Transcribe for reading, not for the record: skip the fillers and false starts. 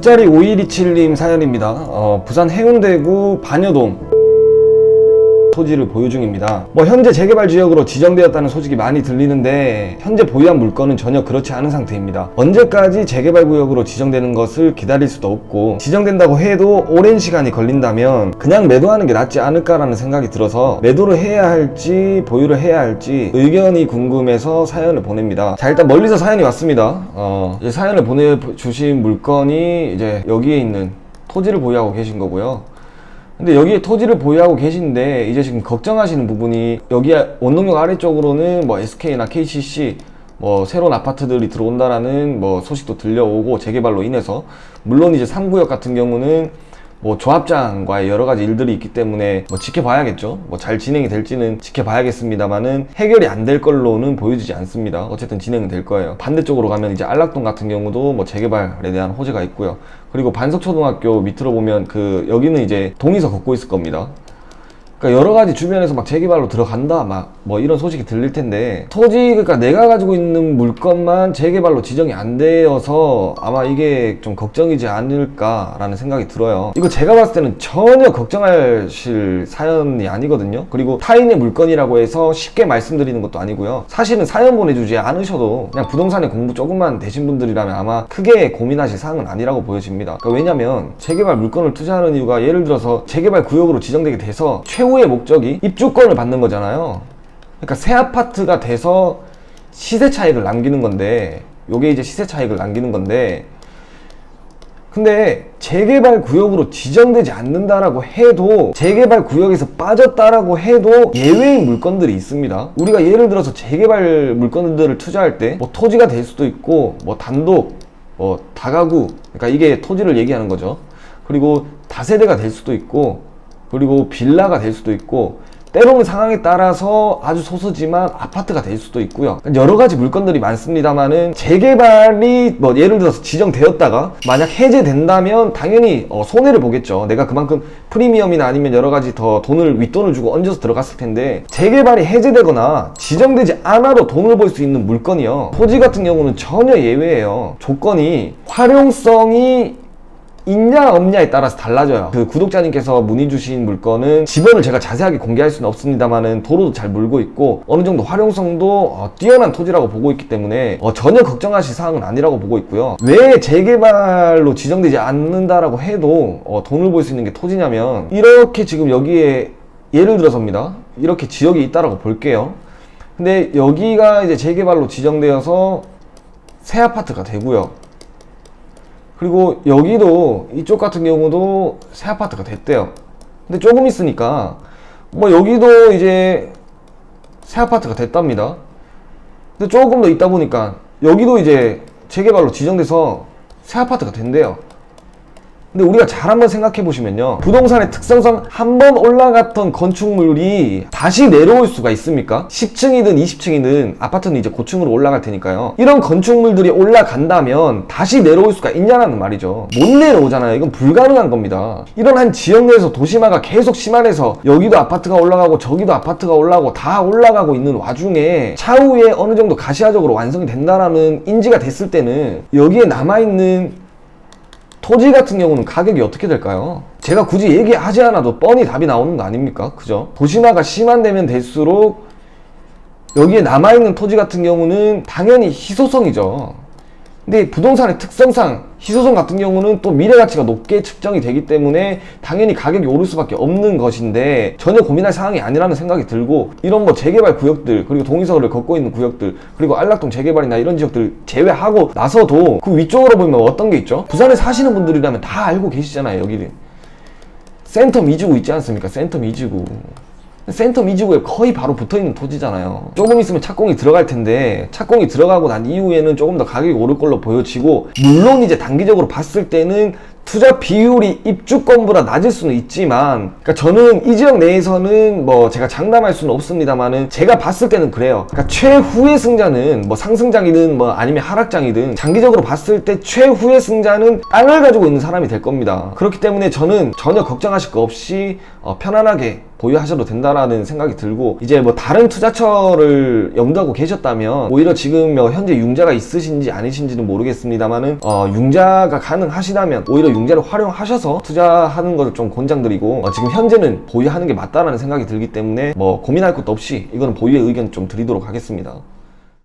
돗자리 5127님 사연입니다. 부산 해운대구 반여동 토지를 보유 중입니다. 현재 재개발 지역으로 지정되었다는 소식이 많이 들리는데 현재 보유한 물건은 전혀 그렇지 않은 상태입니다. 언제까지 재개발 구역으로 지정되는 것을 기다릴 수도 없고, 지정된다고 해도 오랜 시간이 걸린다면 그냥 매도하는 게 낫지 않을까라는 생각이 들어서 매도를 해야 할지 보유를 해야 할지 의견이 궁금해서 사연을 보냅니다. 자, 일단 멀리서 사연이 왔습니다. 사연을 보내주신 물건이 이제 여기에 있는 토지를 보유하고 계신 거고요. 근데 여기에 토지를 보유하고 계신데 이제 지금 걱정하시는 부분이, 여기에 원동역 아래쪽으로는 SK나 KCC 새로운 아파트들이 들어온다라는 소식도 들려오고, 재개발로 인해서 물론 이제 3구역 같은 경우는 조합장과의 여러 가지 일들이 있기 때문에 지켜봐야겠죠. 잘 진행이 될지는 지켜봐야겠습니다만은 해결이 안 될 걸로는 보여지지 않습니다. 어쨌든 진행은 될 거예요. 반대쪽으로 가면 이제 안락동 같은 경우도 재개발에 대한 호재가 있고요. 그리고 반석초등학교 밑으로 보면 여기는 이제 동의서 걷고 있을 겁니다. 그러니까 여러 가지 주변에서 재개발로 들어간다 이런 소식이 들릴 텐데, 그러니까 내가 가지고 있는 물건만 재개발로 지정이 안 되어서 아마 이게 좀 걱정이지 않을까라는 생각이 들어요. 이거 제가 봤을 때는 전혀 걱정하실 사연이 아니거든요. 그리고 타인의 물건이라고 해서 쉽게 말씀드리는 것도 아니고요. 사실은 사연 보내주지 않으셔도 그냥 부동산에 공부 조금만 되신 분들이라면 아마 크게 고민하실 사항은 아니라고 보여집니다. 그러니까 왜냐면 재개발 물건을 투자하는 이유가, 예를 들어서 재개발 구역으로 지정되게 돼서 최후의 목적이 입주권을 받는 거잖아요. 그러니까 새 아파트가 돼서 시세 차익을 남기는 건데, 요게 이제 시세 차익을 남기는 건데, 근데 재개발 구역으로 지정되지 않는다라고 해도, 재개발 구역에서 빠졌다라고 해도 예외인 물건들이 있습니다. 우리가 예를 들어서 재개발 물건들을 투자할 때 토지가 될 수도 있고, 단독, 다가구, 그러니까 이게 토지를 얘기하는 거죠. 그리고 다세대가 될 수도 있고, 그리고 빌라가 될 수도 있고, 때로는 상황에 따라서 아주 소수지만 아파트가 될 수도 있고요. 여러 가지 물건들이 많습니다만은, 재개발이 예를 들어서 지정되었다가 만약 해제된다면 당연히 손해를 보겠죠. 내가 그만큼 프리미엄이나 아니면 여러 가지 더 윗돈을 주고 얹어서 들어갔을 텐데, 재개발이 해제되거나 지정되지 않아도 돈을 벌 수 있는 물건이요, 토지 같은 경우는 전혀 예외예요. 조건이 활용성이 있냐 없냐에 따라서 달라져요. 구독자님께서 문의 주신 물건은 지번을 제가 자세하게 공개할 수는 없습니다만은 도로도 잘 물고 있고 어느 정도 활용성도 뛰어난 토지라고 보고 있기 때문에 전혀 걱정하실 사항은 아니라고 보고 있고요. 왜 재개발로 지정되지 않는다라고 해도 돈을 벌 수 있는 게 토지냐면, 이렇게 지금 여기에 예를 들어서입니다, 이렇게 지역이 있다라고 볼게요. 근데 여기가 이제 재개발로 지정되어서 새 아파트가 되고요. 그리고 여기도, 이쪽 같은 경우도 새 아파트가 됐대요. 근데 조금 있으니까 여기도 이제 새 아파트가 됐답니다. 근데 조금 더 있다 보니까 여기도 이제 재개발로 지정돼서 새 아파트가 된대요. 근데 우리가 잘 한번 생각해 보시면요, 부동산의 특성상 한번 올라갔던 건축물이 다시 내려올 수가 있습니까? 10층이든 20층이든 아파트는 이제 고층으로 올라갈 테니까요. 이런 건축물들이 올라간다면 다시 내려올 수가 있냐는 말이죠. 못 내려오잖아요. 이건 불가능한 겁니다. 이런 한 지역 내에서 도심화가 계속 심화해서 여기도 아파트가 올라가고 저기도 아파트가 올라가고 다 올라가고 있는 와중에 차후에 어느 정도 가시화적으로 완성이 된다라는 인지가 됐을 때는 여기에 남아있는 토지 같은 경우는 가격이 어떻게 될까요? 제가 굳이 얘기하지 않아도 뻔히 답이 나오는 거 아닙니까? 그죠? 도심화가 심화되면 될수록 여기에 남아있는 토지 같은 경우는 당연히 희소성이죠. 근데 부동산의 특성상 희소성 같은 경우는 또 미래 가치가 높게 측정이 되기 때문에 당연히 가격이 오를 수밖에 없는 것인데, 전혀 고민할 사항이 아니라는 생각이 들고, 이런 재개발 구역들, 그리고 동의서를 걷고 있는 구역들, 그리고 안락동 재개발이나 이런 지역들 제외하고 나서도 그 위쪽으로 보면 어떤 게 있죠? 부산에 사시는 분들이라면 다 알고 계시잖아요. 여기는 센터 미지구 있지 않습니까? 센터 미지구. 센터 미지구에 거의 바로 붙어있는 토지잖아요. 조금 있으면 착공이 들어갈 텐데, 착공이 들어가고 난 이후에는 조금 더 가격이 오를 걸로 보여지고, 물론 이제 단기적으로 봤을 때는 투자 비율이 입주권보다 낮을 수는 있지만, 그러니까 저는 이 지역 내에서는 제가 장담할 수는 없습니다만은 제가 봤을 때는 그래요. 그러니까 최후의 승자는 상승장이든 아니면 하락장이든 장기적으로 봤을 때 최후의 승자는 땅을 가지고 있는 사람이 될 겁니다. 그렇기 때문에 저는 전혀 걱정하실 거 없이 편안하게 보유하셔도 된다라는 생각이 들고, 이제 뭐 다른 투자처를 염두하고 계셨다면 오히려 지금 현재 융자가 있으신지 아니신지는 모르겠습니다만은 융자가 가능하시다면 오히려 융자를 활용하셔서 투자하는 것을 좀 권장드리고, 지금 현재는 보유하는 게 맞다라는 생각이 들기 때문에 뭐 고민할 것도 없이 이거는 보유의 의견 좀 드리도록 하겠습니다.